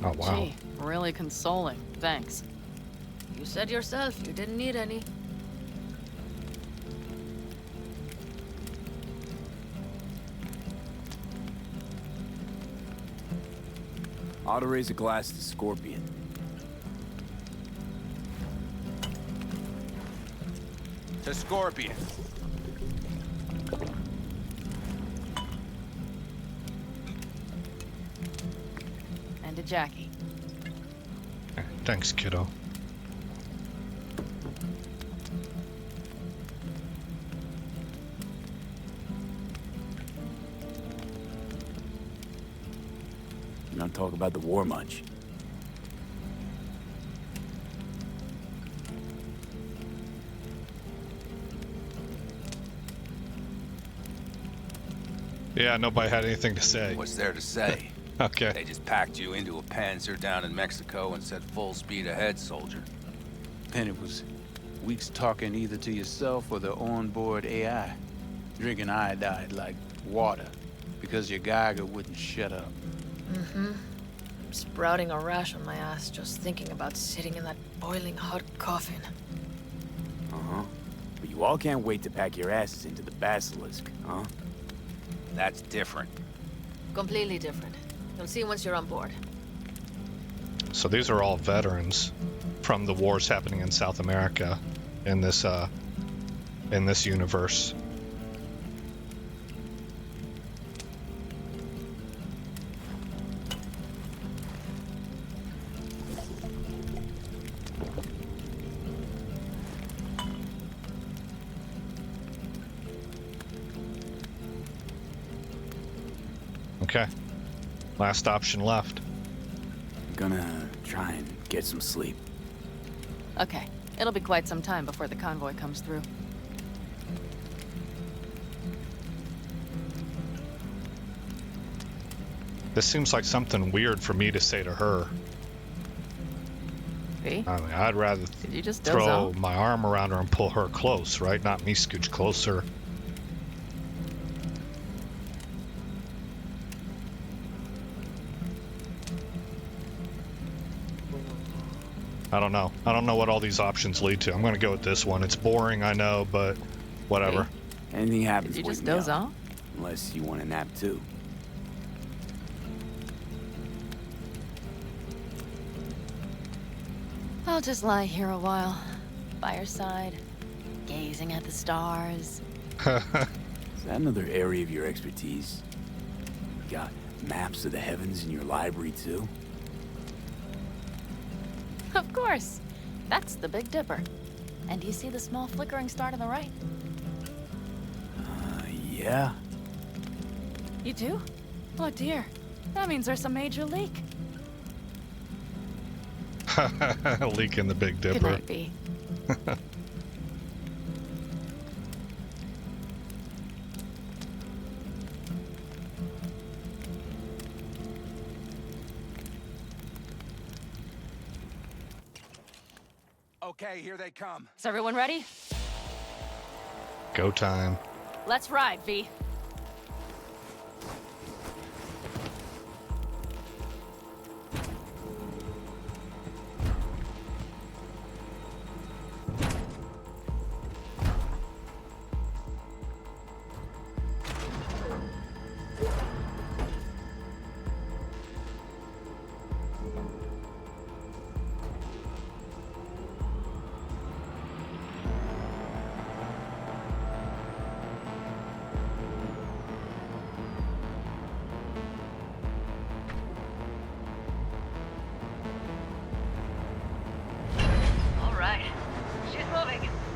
Oh, wow. Gee, really consoling. Thanks. You said yourself you didn't need any. Ought to raise a glass to Scorpion. To Scorpion. And to Jackie. Thanks, kiddo. You don't talk about the war much. Yeah, nobody had anything to say. What's there to say? Okay. They just packed you into a Panzer down in Mexico and said full speed ahead, soldier. And it was weeks talking either to yourself or the onboard AI. Drinking iodide like water because your Geiger wouldn't shut up. Mm-hmm. Sprouting a rash on my ass just thinking about sitting in that boiling hot coffin. Uh-huh. But you all can't wait to pack your asses into the Basilisk, huh? That's different. Completely different. You'll see once you're on board. So these are all veterans from the wars happening in South America in this universe. Okay. Last option left. I'm gonna try and get some sleep. Okay, it'll be quite some time before the convoy comes through. This seems like something weird for me to say to her. See? I mean, I'd rather Did you just doze throw off? my arm around her and pull her close, right? Not me scooch closer. I don't know. I don't know what all these options lead to. I'm gonna go with this one. It's boring, I know, but whatever. Hey, anything happens, Did you wake just me doze up. off? Unless you want a nap too. I'll just lie here a while, by her side, gazing at the stars. Is that another area of your expertise? You got maps of the heavens in your library too? Of course. That's the Big Dipper. And do you see the small flickering star to the right? Yeah. You do? Oh dear. That means there's a major leak. Leak in the Big Dipper. Good night, B. Okay, here they come. Is everyone ready? Go time. Let's ride, V.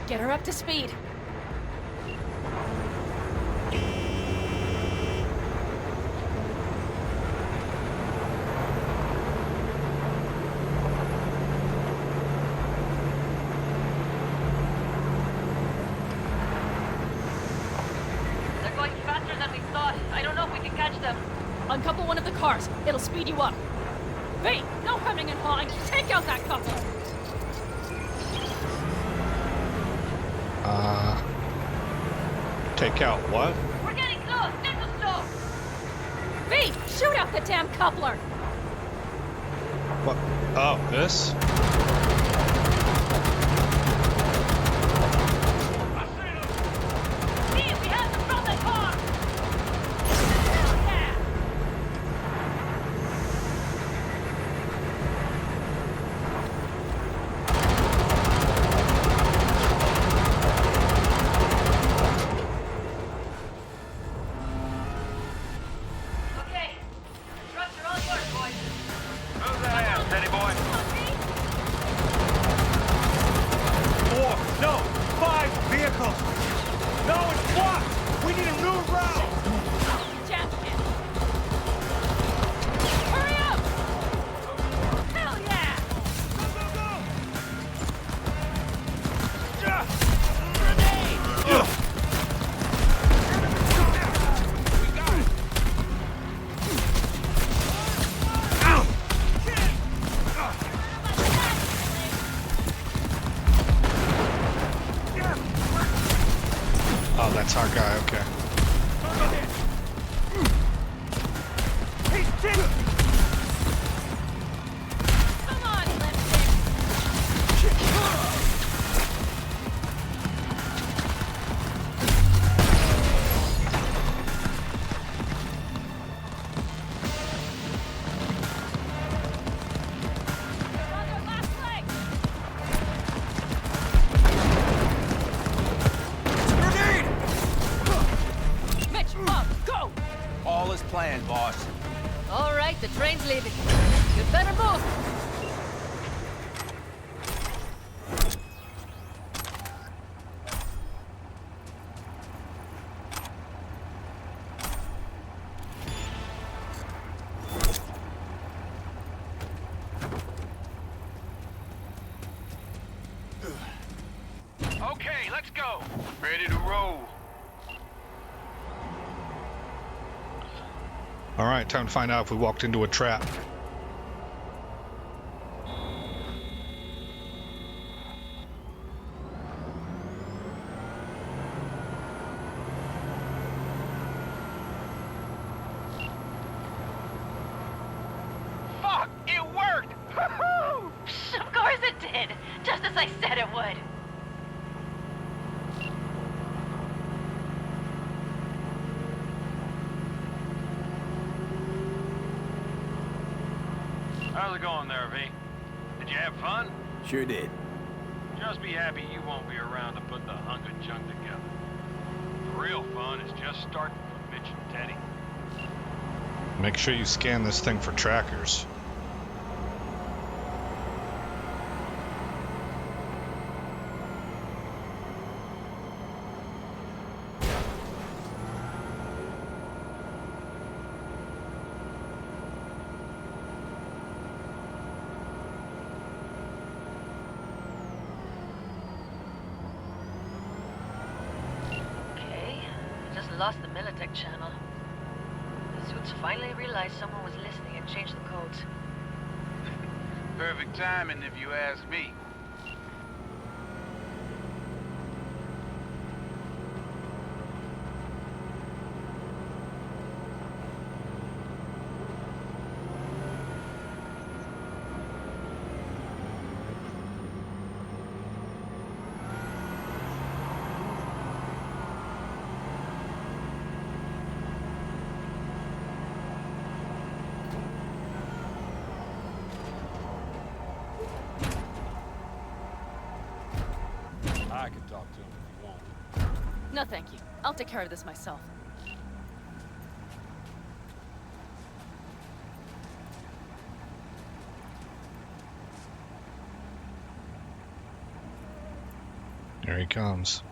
Get her up to speed. They're going faster than we thought. I don't know if we can catch them. Uncouple one of the cars. It'll speed you up. V, no hemming and hawing. Take out that couple. Take out what? We're getting close. Get to slow. V, shoot out the damn coupler. What? Oh, this? See, we have them from the car. Yeah. That's our guy, okay. He's dead! Come on, lipstick! Plan, boss. All right, the train's leaving. You'd better move. Okay, let's go. Ready to roll. All right, time to find out if we walked into a trap. Fuck! It worked! Woohoo! Of course it did! Just as I said it would. How's it going there, V? Did you have fun? Sure did. Just be happy you won't be around to put the hunk of junk together. The real fun is just starting for Mitch and Teddy. Make sure you scan this thing for trackers. Lost the Militech channel. The suits finally realized someone was listening and changed the codes. Perfect timing, if you ask me. I can talk to him if you want. No, thank you. I'll take care of this myself. There he comes.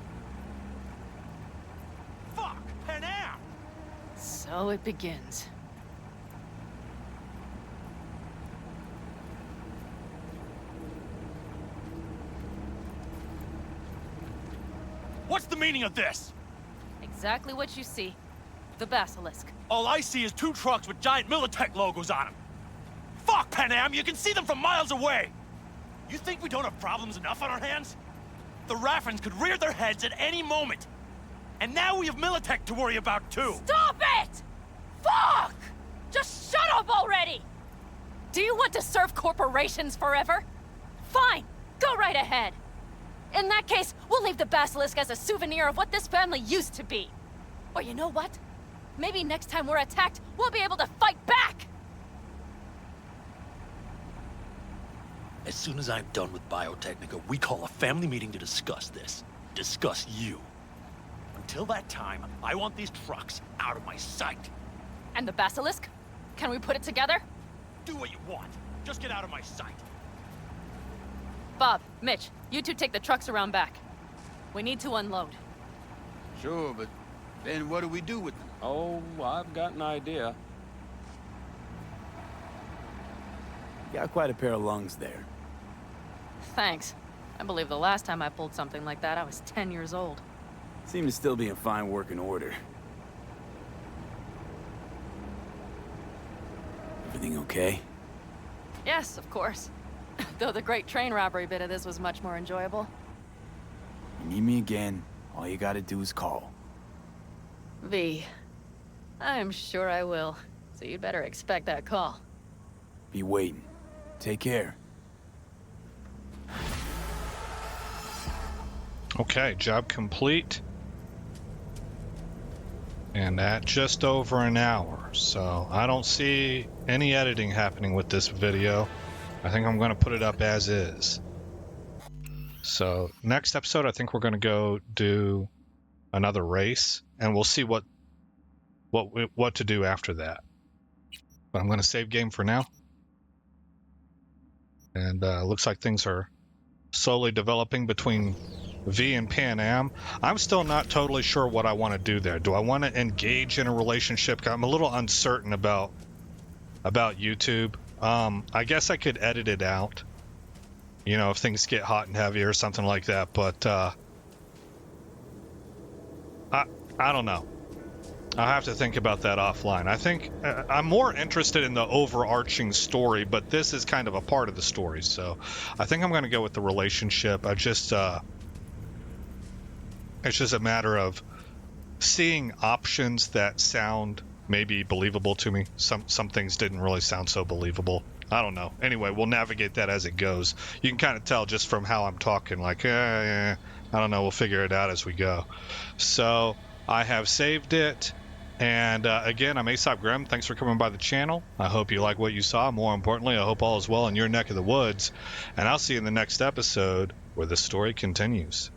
Fuck! Pan Am! So it begins. What's the meaning of this? Exactly what you see. The Basilisk. All I see is 2 trucks with giant Militech logos on them. Fuck, Pan Am! You can see them from miles away! You think we don't have problems enough on our hands? The Raffens could rear their heads at any moment. And now we have Militech to worry about, too. Stop it! Fuck! Just shut up already! Do you want to serve corporations forever? Fine, go right ahead. In that case, we'll leave the Basilisk as a souvenir of what this family used to be. Or you know what? Maybe next time we're attacked, we'll be able to fight back! As soon as I'm done with Biotechnica, we call a family meeting to discuss this. Discuss you. Until that time, I want these trucks out of my sight. And the Basilisk? Can we put it together? Do what you want. Just get out of my sight. Bob, Mitch, you two take the trucks around back. We need to unload. Sure, but then what do we do with them? Oh, I've got an idea. Got quite a pair of lungs there. Thanks. I believe the last time I pulled something like that, I was 10 years old. Seem to still be in fine working order. Everything okay? Yes, of course. Though the great train robbery bit of this was much more enjoyable. You need me again, all you gotta do is call. V. I'm sure I will. So you'd better expect that call. Be waiting. Take care. Okay, job complete. And at just over an hour. So I don't see any editing happening with this video. I think I'm going to put it up as is. So next episode, I think we're going to go do another race, and we'll see what to do after that. But I'm going to save game for now. And looks like things are slowly developing between V and Pan Am. I'm still not totally sure what I want to do there. Do I want to engage in a relationship? I'm a little uncertain about YouTube. I guess I could edit it out, you know, if things get hot and heavy or something like that. But I don't know. I'll have to think about that offline. I think I'm more interested in the overarching story, but this is kind of a part of the story. So I think I'm going to go with the relationship. It's just a matter of seeing options that sound maybe believable to me. Some things didn't really sound so believable. I don't know. Anyway, we'll navigate that as it goes. You can kind of tell just from how I'm talking, like, I don't know. We'll figure it out as we go. So I have saved it. And again, I'm Aesop Grimm. Thanks for coming by the channel. I hope you like what you saw. More importantly, I hope all is well in your neck of the woods. And I'll see you in the next episode where the story continues.